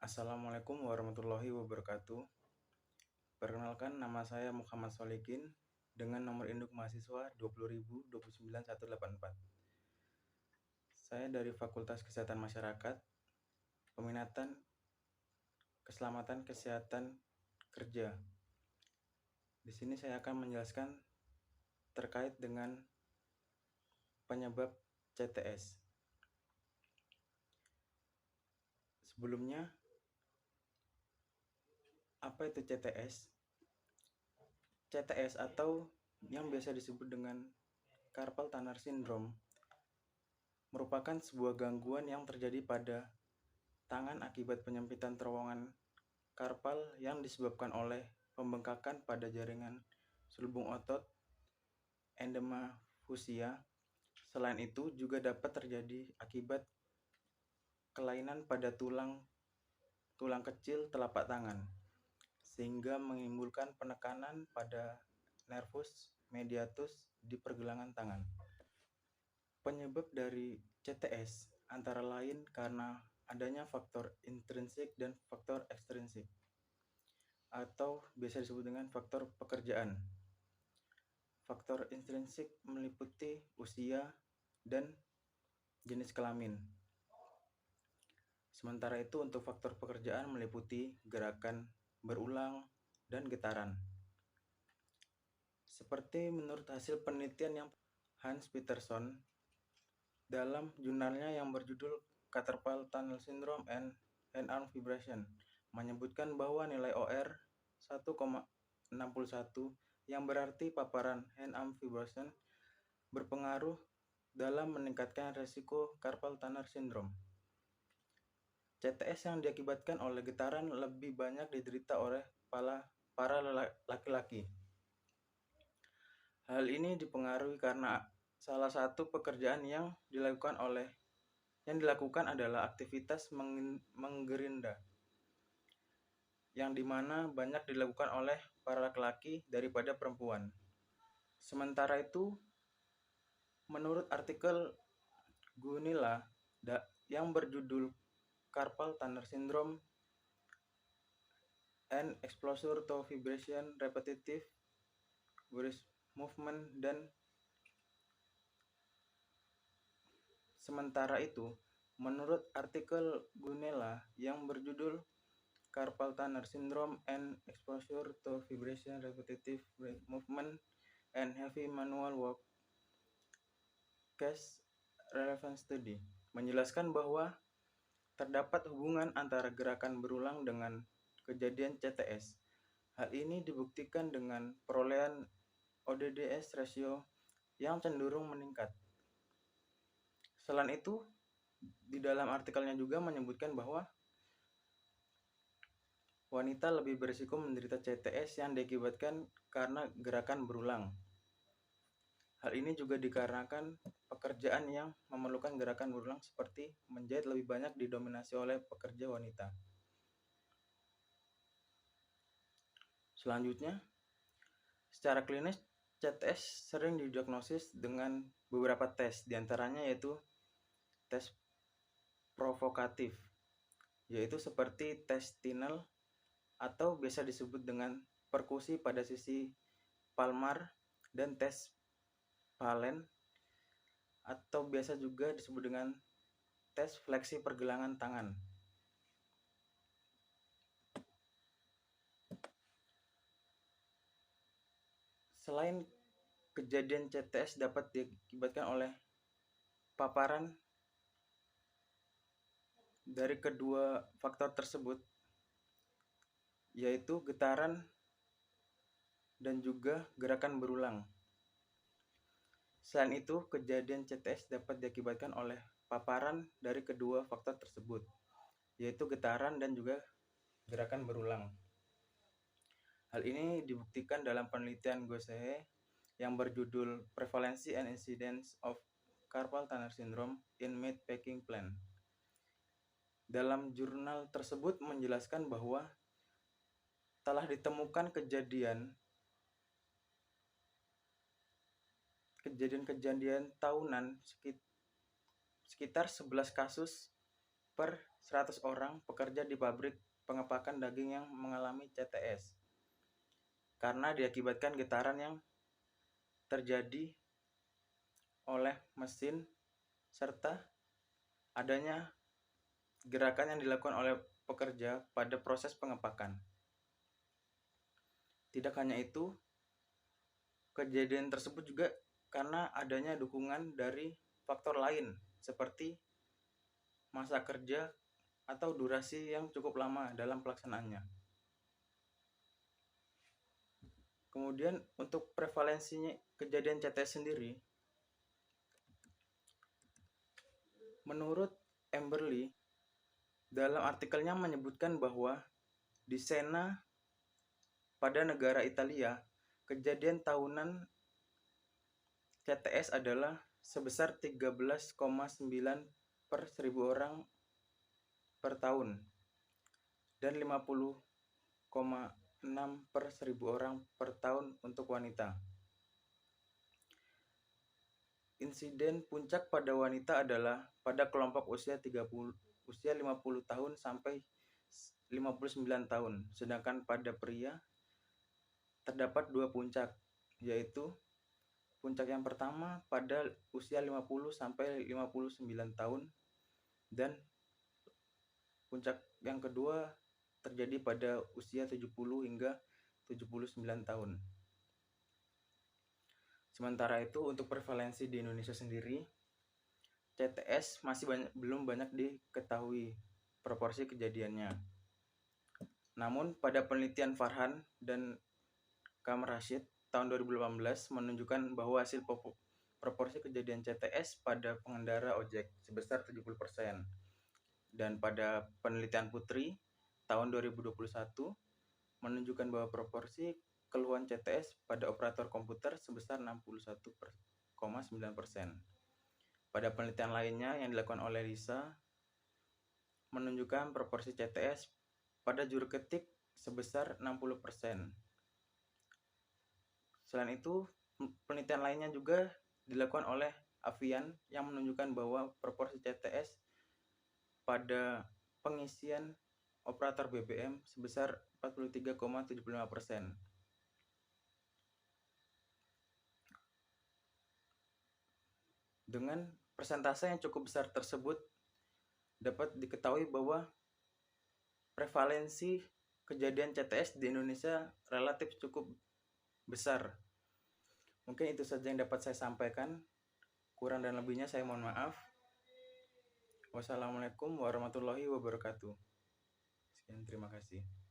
Assalamualaikum warahmatullahi wabarakatuh. Perkenalkan, nama saya Muhammad Solikin dengan nomor induk mahasiswa 20.029.184. Saya dari Fakultas Kesehatan Masyarakat, peminatan Keselamatan Kesehatan Kerja. Di sini saya akan menjelaskan terkait dengan penyebab CTS. Sebelumnya, apa itu CTS? CTS atau yang biasa disebut dengan carpal tunnel syndrome merupakan sebuah gangguan yang terjadi pada tangan akibat penyempitan terowongan karpal yang disebabkan oleh pembengkakan pada jaringan selubung otot endema fusia. Selain itu, juga dapat terjadi akibat kelainan pada tulang kecil telapak tangan, sehingga menimbulkan penekanan pada nervus mediatus di pergelangan tangan. Penyebab dari CTS antara lain karena adanya faktor intrinsik dan faktor ekstrinsik, atau biasa disebut dengan faktor pekerjaan. Faktor intrinsik meliputi usia dan jenis kelamin. Sementara itu untuk faktor pekerjaan meliputi gerakan berulang dan getaran. Seperti menurut hasil penelitian yang Hans Peterson dalam jurnalnya yang berjudul Carpal Tunnel Syndrome and Hand-Arm Vibration menyebutkan bahwa nilai OR 1,61 yang berarti paparan hand-arm vibration berpengaruh dalam meningkatkan resiko carpal tunnel syndrome. CTS yang diakibatkan oleh getaran lebih banyak diderita oleh para laki-laki. Hal ini dipengaruhi karena salah satu pekerjaan yang dilakukan adalah aktivitas menggerinda, yang dimana banyak dilakukan oleh para laki-laki daripada perempuan. Sementara itu, menurut artikel Gunilla yang berjudul Carpal Tunnel Syndrome and Exposure to Vibration Repetitive Wrist Movement dan sementara itu, menurut artikel Gunilla yang berjudul Carpal Tunnel Syndrome and Exposure to Vibration Repetitive Movement and Heavy Manual Work Case Relevant Study menjelaskan bahwa terdapat hubungan antara gerakan berulang dengan kejadian CTS. Hal ini dibuktikan dengan perolehan ODDS ratio yang cenderung meningkat. Selain itu, di dalam artikelnya juga menyebutkan bahwa wanita lebih berisiko menderita CTS yang diakibatkan karena gerakan berulang. Hal ini juga dikarenakan pekerjaan yang memerlukan gerakan berulang seperti menjahit lebih banyak didominasi oleh pekerja wanita. Selanjutnya, secara klinis CTS sering didiagnosis dengan beberapa tes, diantaranya yaitu tes provokatif, yaitu seperti tes Tinel atau biasa disebut dengan perkusi pada sisi palmar, dan tes Palen atau biasa juga disebut dengan tes fleksi pergelangan tangan. Selain kejadian CTS dapat diakibatkan oleh paparan dari kedua faktor tersebut, yaitu getaran dan juga gerakan berulang. Selain itu, kejadian CTS dapat diakibatkan oleh paparan dari kedua faktor tersebut, yaitu getaran dan juga gerakan berulang. Hal ini dibuktikan dalam penelitian Gosehe yang berjudul Prevalence and Incidence of Carpal Tunnel Syndrome in Meat Packing Plant. Dalam jurnal tersebut menjelaskan bahwa telah ditemukan kejadian tahunan sekitar 11 kasus per 100 orang pekerja di pabrik pengepakan daging yang mengalami CTS karena diakibatkan getaran yang terjadi oleh mesin serta adanya gerakan yang dilakukan oleh pekerja pada proses pengepakan. Tidak hanya itu, kejadian tersebut juga karena adanya dukungan dari faktor lain seperti masa kerja atau durasi yang cukup lama dalam pelaksanaannya. Kemudian untuk prevalensinya kejadian CTS sendiri, menurut Emberly, dalam artikelnya menyebutkan bahwa di Siena pada negara Italia, kejadian tahunan CTS adalah sebesar 13,9 per 1000 orang per tahun dan 50,6 per 1000 orang per tahun untuk wanita. Insiden puncak pada wanita adalah pada kelompok usia 50 tahun sampai 59 tahun, sedangkan pada pria terdapat 2 puncak, yaitu puncak yang pertama pada usia 50 sampai 59 tahun dan puncak yang kedua terjadi pada usia 70 hingga 79 tahun. Sementara itu untuk prevalensi di Indonesia sendiri, CTS masih belum banyak diketahui proporsi kejadiannya. Namun pada penelitian Farhan dan Kamar Rashid tahun 2018 menunjukkan bahwa hasil proporsi kejadian CTS pada pengendara ojek sebesar 70%. Dan pada penelitian Putri tahun 2021 menunjukkan bahwa proporsi keluhan CTS pada operator komputer sebesar 61,9%. Pada penelitian lainnya yang dilakukan oleh Lisa menunjukkan proporsi CTS pada juru ketik sebesar 60%. Selain itu, penelitian lainnya juga dilakukan oleh Avian yang menunjukkan bahwa proporsi CTS pada pengisian operator BBM sebesar 43,75%. Dengan persentase yang cukup besar tersebut, dapat diketahui bahwa prevalensi kejadian CTS di Indonesia relatif cukup besar. Mungkin itu saja yang dapat saya sampaikan. Kurang dan lebihnya saya mohon maaf. Wassalamualaikum warahmatullahi wabarakatuh. Sekian, terima kasih.